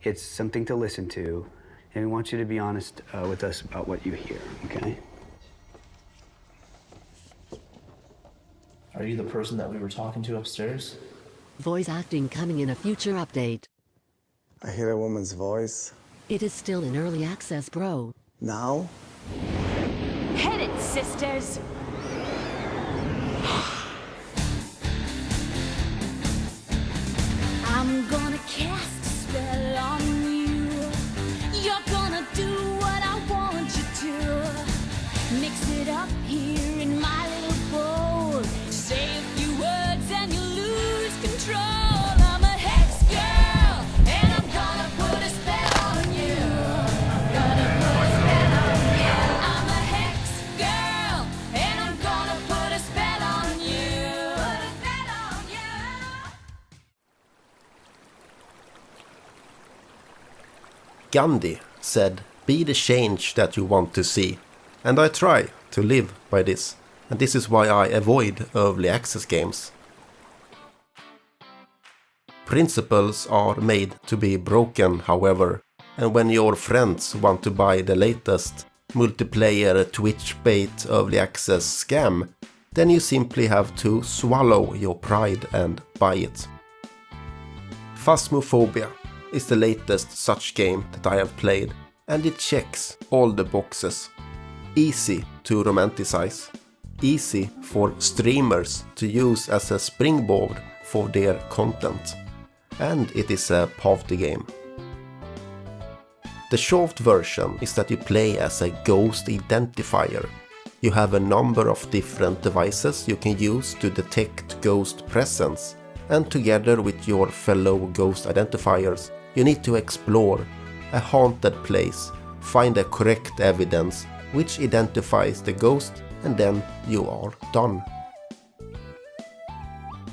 It's something to listen to, and we want you to be honest with us about what you hear, okay? Are you the person that we were talking to upstairs? Voice acting coming in a future update. I hear a woman's voice. It is still in early access, bro. Now? Hit it, sisters! I'm gonna cast a spell on you. You're gonna do what I want you to. Mix it up here in my little bowl. Say a few words and you lose control. I'm a hex girl, and I'm gonna put a spell on you. Gonna put a spell on you. I'm a hex girl, and I'm gonna put a spell on you. Put a spell on you. Gandhi said, "Be the change that you want to see." And I try to live by this. And this is why I avoid early access games. Principles are made to be broken, however, and when your friends want to buy the latest multiplayer Twitch bait early access scam, then you simply have to swallow your pride and buy it. Phasmophobia is the latest such game that I have played, and it checks all the boxes. Easy to romanticize, easy for streamers to use as a springboard for their content, and it is a party game. The short version is that you play as a ghost identifier. You have a number of different devices you can use to detect ghost presence, and together with your fellow ghost identifiers, you need to explore a haunted place, find the correct evidence which identifies the ghost, and then you are done.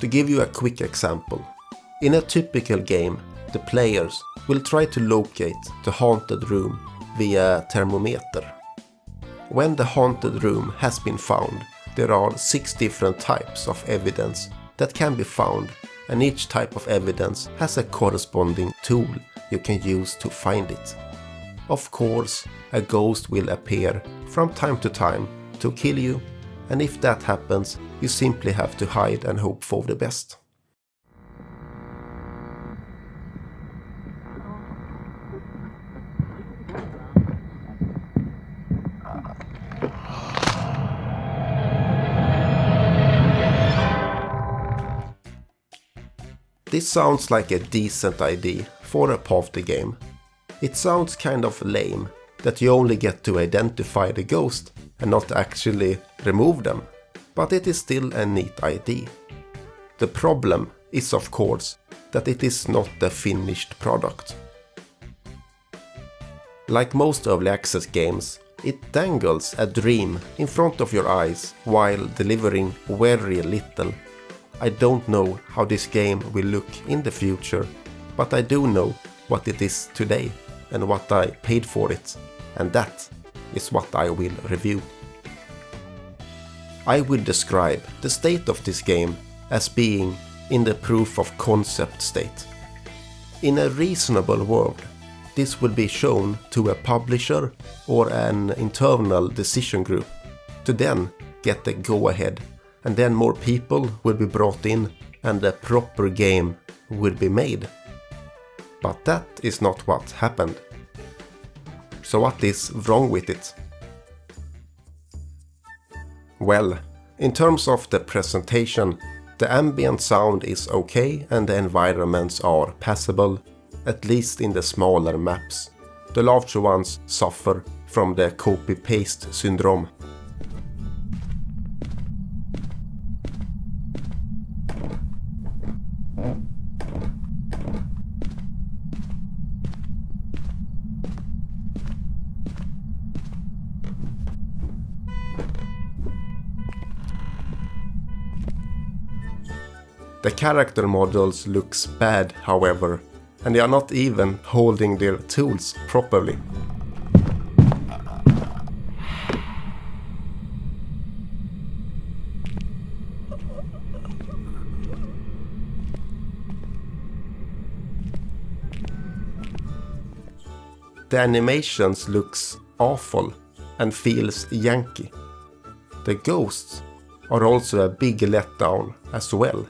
To give you a quick example, in a typical game, the players will try to locate the haunted room via thermometer. When the haunted room has been found, there are 6 different types of evidence that can be found, and each type of evidence has a corresponding tool you can use to find it. Of course, a ghost will appear from time to time to kill you, and if that happens, you simply have to hide and hope for the best. This sounds like a decent idea for a party game. It sounds kind of lame that you only get to identify the ghost and not actually remove them, but it is still a neat idea. The problem is, of course, that it is not a finished product. Like most early access games, it dangles a dream in front of your eyes while delivering very little. I don't know how this game will look in the future, but I do know what it is today and what I paid for it, and that is what I will review. I will describe the state of this game as being in the proof of concept state. In a reasonable world, this would be shown to a publisher or an internal decision group to then get the go-ahead, and then more people will be brought in and a proper game would be made. But that is not what happened. So what is wrong with it? Well, in terms of the presentation, the ambient sound is okay and the environments are passable, at least in the smaller maps. The larger ones suffer from the copy-paste syndrome. The character models looks bad, however, and they are not even holding their tools properly. The animations looks awful and feels janky. The ghosts are also a big letdown as well.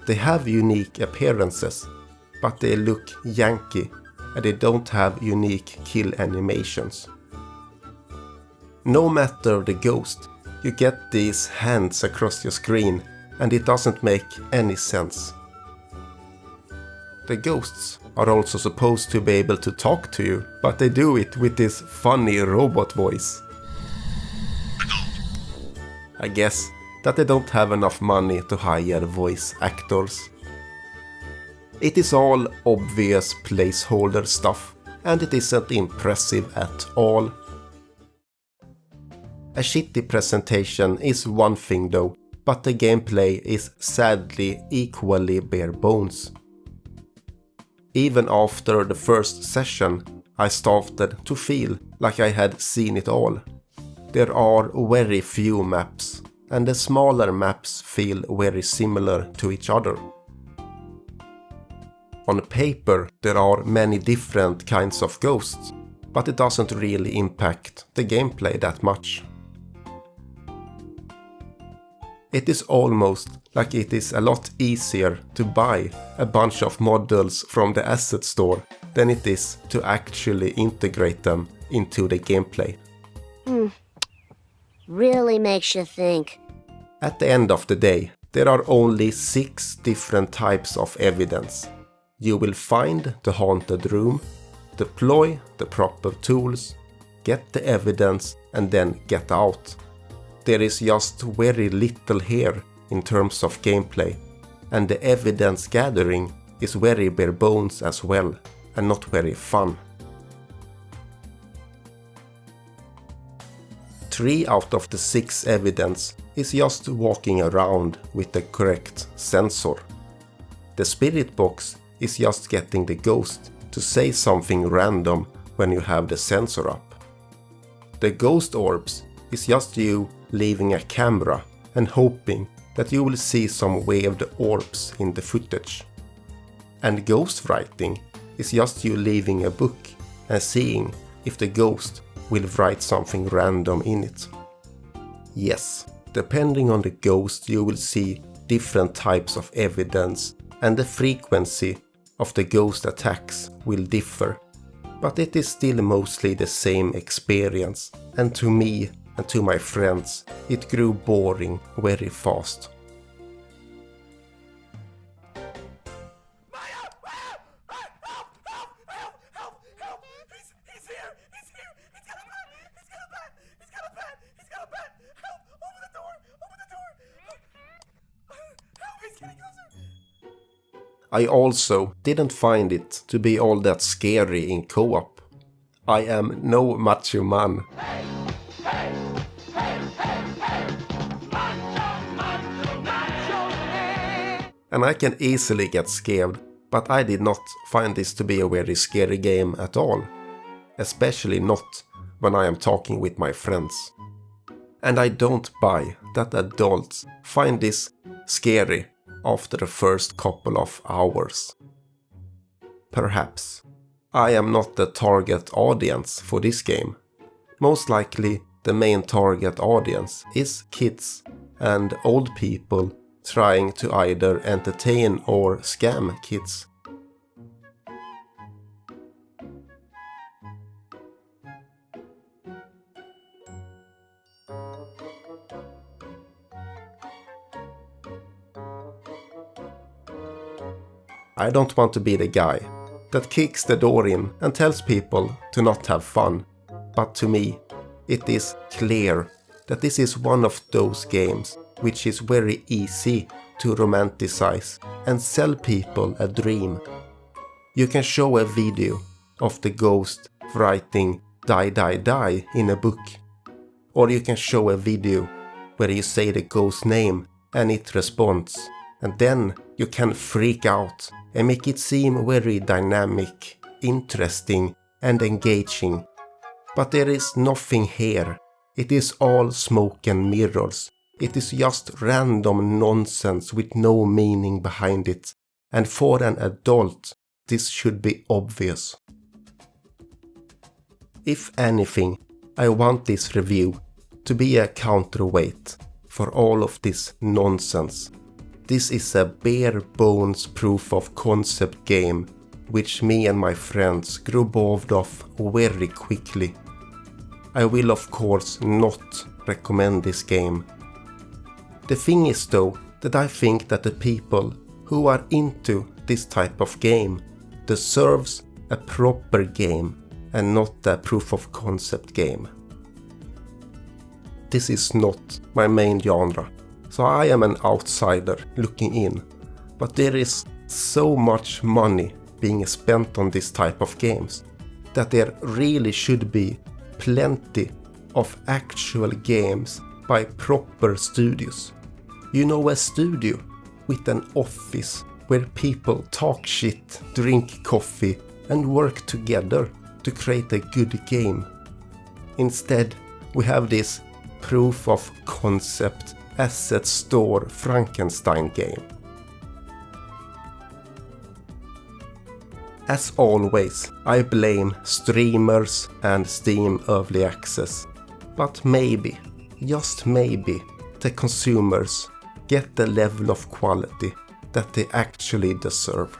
They have unique appearances, but they look janky and they don't have unique kill animations. No matter the ghost, you get these hands across your screen and it doesn't make any sense. The ghosts are also supposed to be able to talk to you, but they do it with this funny robot voice. I guess that they don't have enough money to hire voice actors. It is all obvious placeholder stuff, and it isn't impressive at all. A shitty presentation is one thing though, but the gameplay is sadly equally bare bones. Even after the first session, I started to feel like I had seen it all. There are very few maps, and the smaller maps feel very similar to each other. On paper, there are many different kinds of ghosts, but it doesn't really impact the gameplay that much. It is almost like it is a lot easier to buy a bunch of models from the asset store than it is to actually integrate them into the gameplay. Really makes you think. At the end of the day, there are only 6 different types of evidence. You will find the haunted room, deploy the proper tools, get the evidence and then get out. There is just very little here in terms of gameplay, and the evidence gathering is very bare bones as well, and not very fun. 3 out of the 6 evidence is just walking around with the correct sensor. The spirit box is just getting the ghost to say something random when you have the sensor up. The ghost orbs is just you leaving a camera and hoping that you will see some waved orbs in the footage. And ghost writing is just you leaving a book and seeing if the ghost will write something random in it. Yes, depending on the ghost you will see different types of evidence, and the frequency of the ghost attacks will differ, but it is still mostly the same experience, and to me and to my friends it grew boring very fast. I also didn't find it to be all that scary in co-op. I am no macho man. And I can easily get scared, but I did not find this to be a very scary game at all. Especially not when I am talking with my friends. And I don't buy that adults find this scary after the first couple of hours. Perhaps I am not the target audience for this game. Most likely the main target audience is kids and old people trying to either entertain or scam kids. I don't want to be the guy that kicks the door in and tells people to not have fun, but to me, it is clear that this is one of those games which is very easy to romanticize and sell people a dream. You can show a video of the ghost writing "die die die" in a book, or you can show a video where you say the ghost name and it responds, and then you can freak out and make it seem very dynamic, interesting and engaging. But there is nothing here. It is all smoke and mirrors. It is just random nonsense with no meaning behind it. And for an adult, this should be obvious. If anything, I want this review to be a counterweight for all of this nonsense. This is a bare bones proof of concept game which me and my friends grew bored of very quickly. I will of course not recommend this game. The thing is though that I think that the people who are into this type of game deserves a proper game and not a proof of concept game. This is not my main genre, so I am an outsider looking in, but there is so much money being spent on this type of games that there really should be plenty of actual games by proper studios. You know, a studio with an office where people talk shit, drink coffee and work together to create a good game. Instead, we have this proof of concept asset store Frankenstein game. As always, I blame streamers and Steam Early Access, but maybe, just maybe, the consumers get the level of quality that they actually deserve.